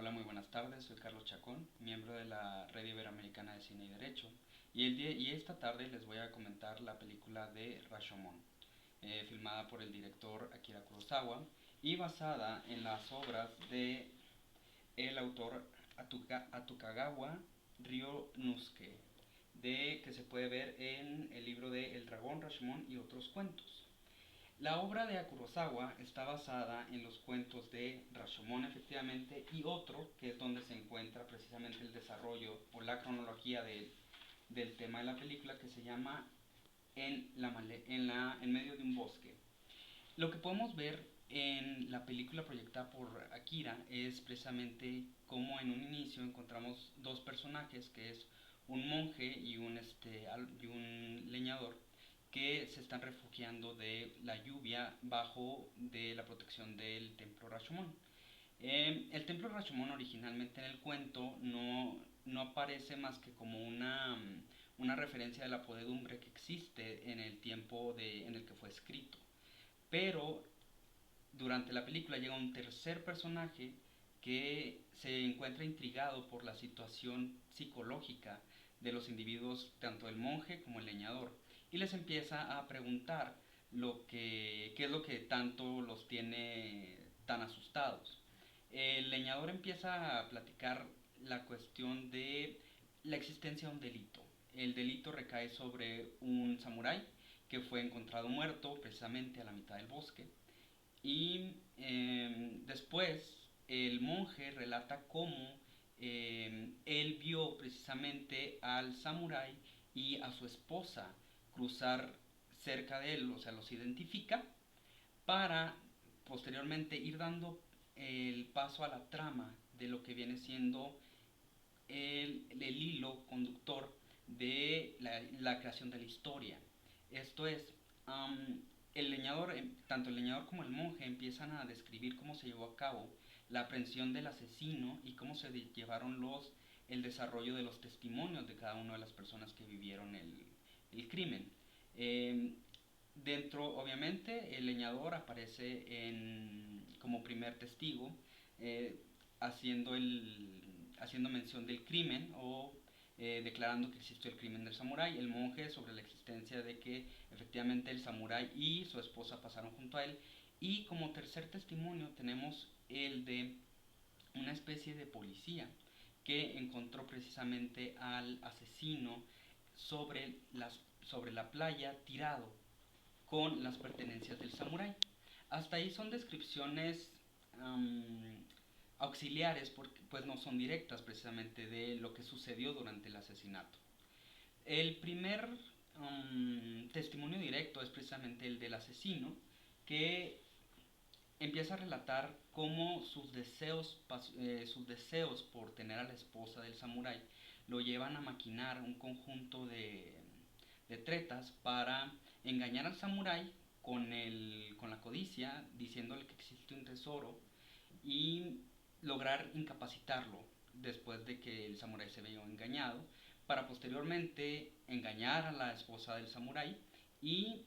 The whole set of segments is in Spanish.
Hola, muy buenas tardes. Soy Carlos Chacón, miembro de la Red Iberoamericana de Cine y Derecho. Y esta tarde les voy a comentar la película de Rashomon, filmada por el director Akira Kurosawa y basada en las obras de el autor Akutagawa Ryōnosuke, que se puede ver en el libro de El dragón Rashomon y otros cuentos. La obra de Kurosawa está basada en los cuentos de Rashomon, efectivamente, y otro que es donde se encuentra precisamente el desarrollo o la cronología del tema de la película, que se llama en medio de un bosque. Lo que podemos ver en la película proyectada por Akira es precisamente cómo en un inicio encontramos dos personajes, que es un monje y un leñador, que se están refugiando de la lluvia bajo de la protección del templo Rashomon. El templo Rashomon originalmente en el cuento no aparece más que como una referencia de la podedumbre que existe en el tiempo en el que fue escrito. Pero durante la película llega un tercer personaje que se encuentra intrigado por la situación psicológica de los individuos, tanto el monje como el leñador, y les empieza a preguntar qué es lo que tanto los tiene tan asustados. El leñador empieza a platicar la cuestión de la existencia de un delito. El delito recae sobre un samurái que fue encontrado muerto precisamente a la mitad del bosque. Y después el monje relata cómo él vio precisamente al samurái y a su esposa cruzar cerca de él, o sea, los identifica para posteriormente ir dando el paso a la trama de lo que viene siendo el hilo conductor de la creación de la historia. Esto es, tanto el leñador como el monje empiezan a describir cómo se llevó a cabo la aprehensión del asesino y cómo se llevaron el desarrollo de los testimonios de cada una de las personas que vivieron el crimen. Eh, obviamente, el leñador aparece como primer testigo, eh, haciendo, haciendo mención del crimen o declarando que existió el crimen del samurái. El monje sobre la existencia de que efectivamente el samurái y su esposa pasaron junto a él. Y como tercer testimonio tenemos el de una especie de policía que encontró precisamente al asesino sobre la playa tirado con las pertenencias del samurái. Hasta ahí son descripciones auxiliares, porque pues no son directas precisamente de lo que sucedió durante el asesinato. El primer testimonio directo es precisamente el del asesino, que empieza a relatar cómo sus deseos por tener a la esposa del samurái lo llevan a maquinar un conjunto de tretas para engañar al samurái con la codicia, diciéndole que existe un tesoro y lograr incapacitarlo después de que el samurái se vea engañado, para posteriormente engañar a la esposa del samurái y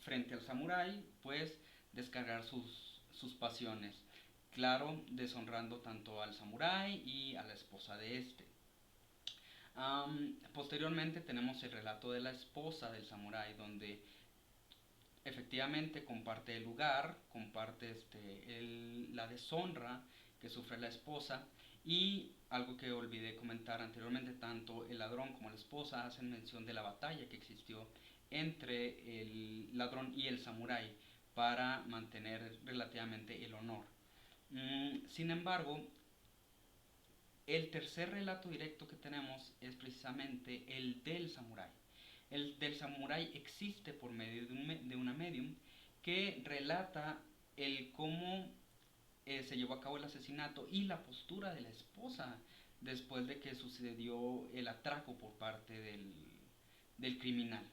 frente al samurái pues descargar sus pasiones, claro, deshonrando tanto al samurái y a la esposa de este. Posteriormente tenemos el relato de la esposa del samurái, donde efectivamente comparte el lugar, comparte la deshonra que sufre la esposa, y algo que olvidé comentar anteriormente, tanto el ladrón como la esposa hacen mención de la batalla que existió entre el ladrón y el samurái para mantener relativamente el honor. Sin embargo, el tercer relato directo que tenemos es precisamente el del samurái. El del samurái existe por medio de una medium que relata el cómo se llevó a cabo el asesinato y la postura de la esposa después de que sucedió el atraco por parte del criminal.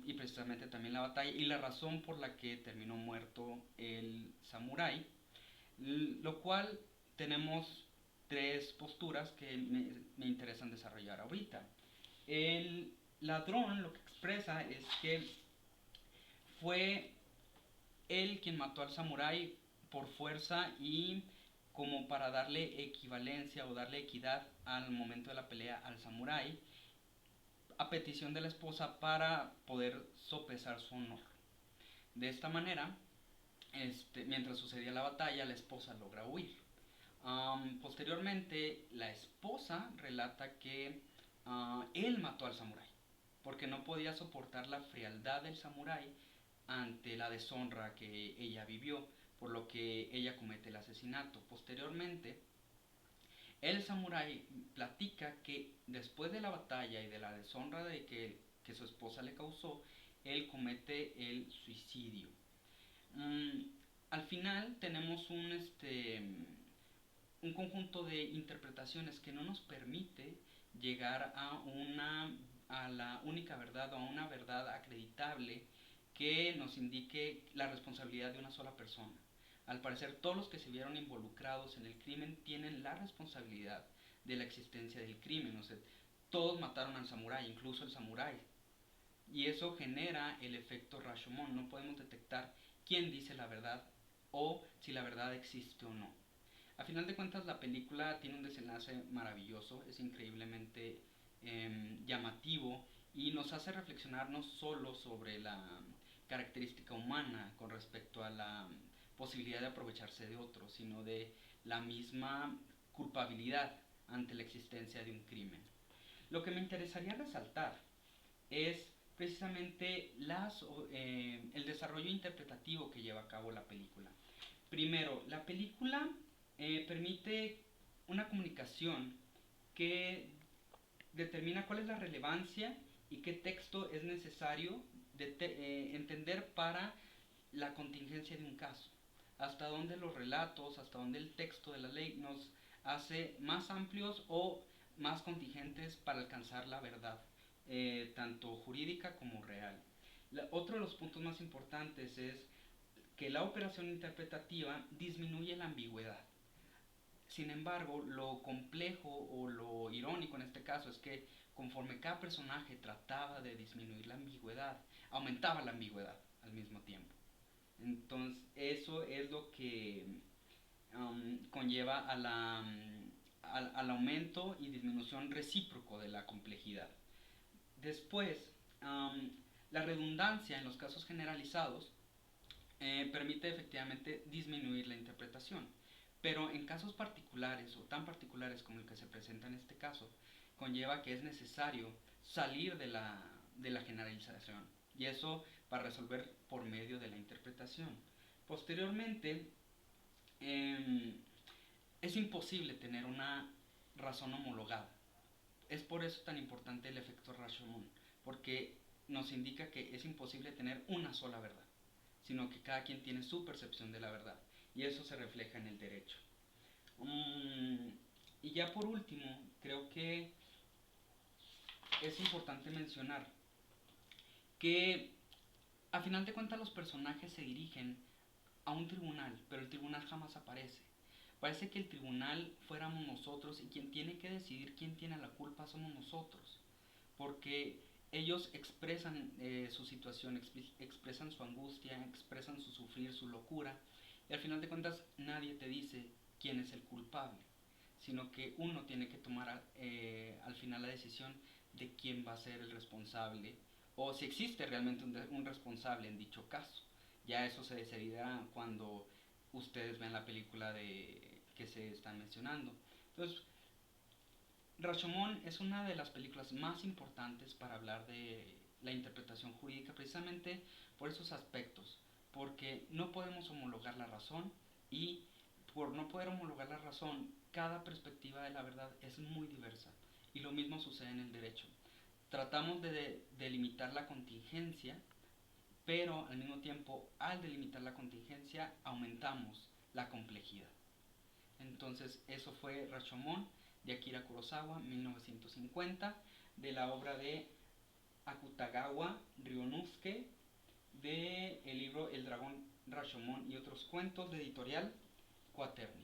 Y precisamente también la batalla y la razón por la que terminó muerto el samurái, lo cual tenemos tres posturas que me interesan desarrollar ahorita. El ladrón lo que expresa es que fue él quien mató al samurái por fuerza y como para darle equivalencia o darle equidad al momento de la pelea al samurái, a petición de la esposa para poder sopesar su honor. De esta manera, mientras sucedía la batalla, la esposa logra huir. Posteriormente, la esposa relata que él mató al samurái, porque no podía soportar la frialdad del samurái ante la deshonra que ella vivió, por lo que ella comete el asesinato. Posteriormente, el samurái platica que después de la batalla y de la deshonra que su esposa le causó, él comete el suicidio. Mm, Al final tenemos un conjunto de interpretaciones que no nos permite llegar a la única verdad o a una verdad acreditable que nos indique la responsabilidad de una sola persona. Al parecer, todos los que se vieron involucrados en el crimen tienen la responsabilidad de la existencia del crimen. O sea, todos mataron al samurái, incluso el samurái. Y eso genera el efecto Rashomon. No podemos detectar quién dice la verdad o si la verdad existe o no. A final de cuentas, la película tiene un desenlace maravilloso, es increíblemente llamativo y nos hace reflexionar no solo sobre la característica humana con respecto a la posibilidad de aprovecharse de otros, sino de la misma culpabilidad ante la existencia de un crimen. Lo que me interesaría resaltar es precisamente el desarrollo interpretativo que lleva a cabo la película. Primero, la película permite una comunicación que determina cuál es la relevancia y qué texto es necesario entender para la contingencia de un caso. Hasta dónde los relatos, hasta dónde el texto de la ley nos hace más amplios o más contingentes para alcanzar la verdad, tanto jurídica como real. Otro de los puntos más importantes es que la operación interpretativa disminuye la ambigüedad. Sin embargo, lo complejo o lo irónico en este caso es que conforme cada personaje trataba de disminuir la ambigüedad, aumentaba la ambigüedad al mismo tiempo. Entonces, eso es lo que conlleva al aumento y disminución recíproco de la complejidad. Después, la redundancia en los casos generalizados permite efectivamente disminuir la interpretación. Pero en casos particulares o tan particulares como el que se presenta en este caso, conlleva que es necesario salir de la generalización. Y eso para resolver por medio de la interpretación. Posteriormente, es imposible tener una razón homologada. Es por eso tan importante el efecto Rashomon, porque nos indica que es imposible tener una sola verdad, sino que cada quien tiene su percepción de la verdad, y eso se refleja en el derecho. Y ya por último, creo que es importante mencionar que a final de cuentas los personajes se dirigen a un tribunal, pero el tribunal jamás aparece. Parece que el tribunal fuéramos nosotros y quien tiene que decidir quién tiene la culpa somos nosotros, porque ellos expresan su situación, expresan su angustia, expresan su sufrir, su locura, y al final de cuentas nadie te dice quién es el culpable, sino que uno tiene que tomar al final la decisión de quién va a ser el responsable o si existe realmente un responsable en dicho caso. Ya eso se decidirá cuando ustedes vean la película que se están mencionando. Entonces, Rashomon es una de las películas más importantes para hablar de la interpretación jurídica precisamente por esos aspectos, porque no podemos homologar la razón y por no poder homologar la razón, cada perspectiva de la verdad es muy diversa y lo mismo sucede en el derecho. Tratamos de delimitar la contingencia, pero al mismo tiempo al delimitar la contingencia aumentamos la complejidad. Entonces eso fue Rashomon de Akira Kurosawa, 1950, de la obra de Akutagawa Ryunosuke, de el libro El dragón Rashomon y otros cuentos, de editorial Quaterni.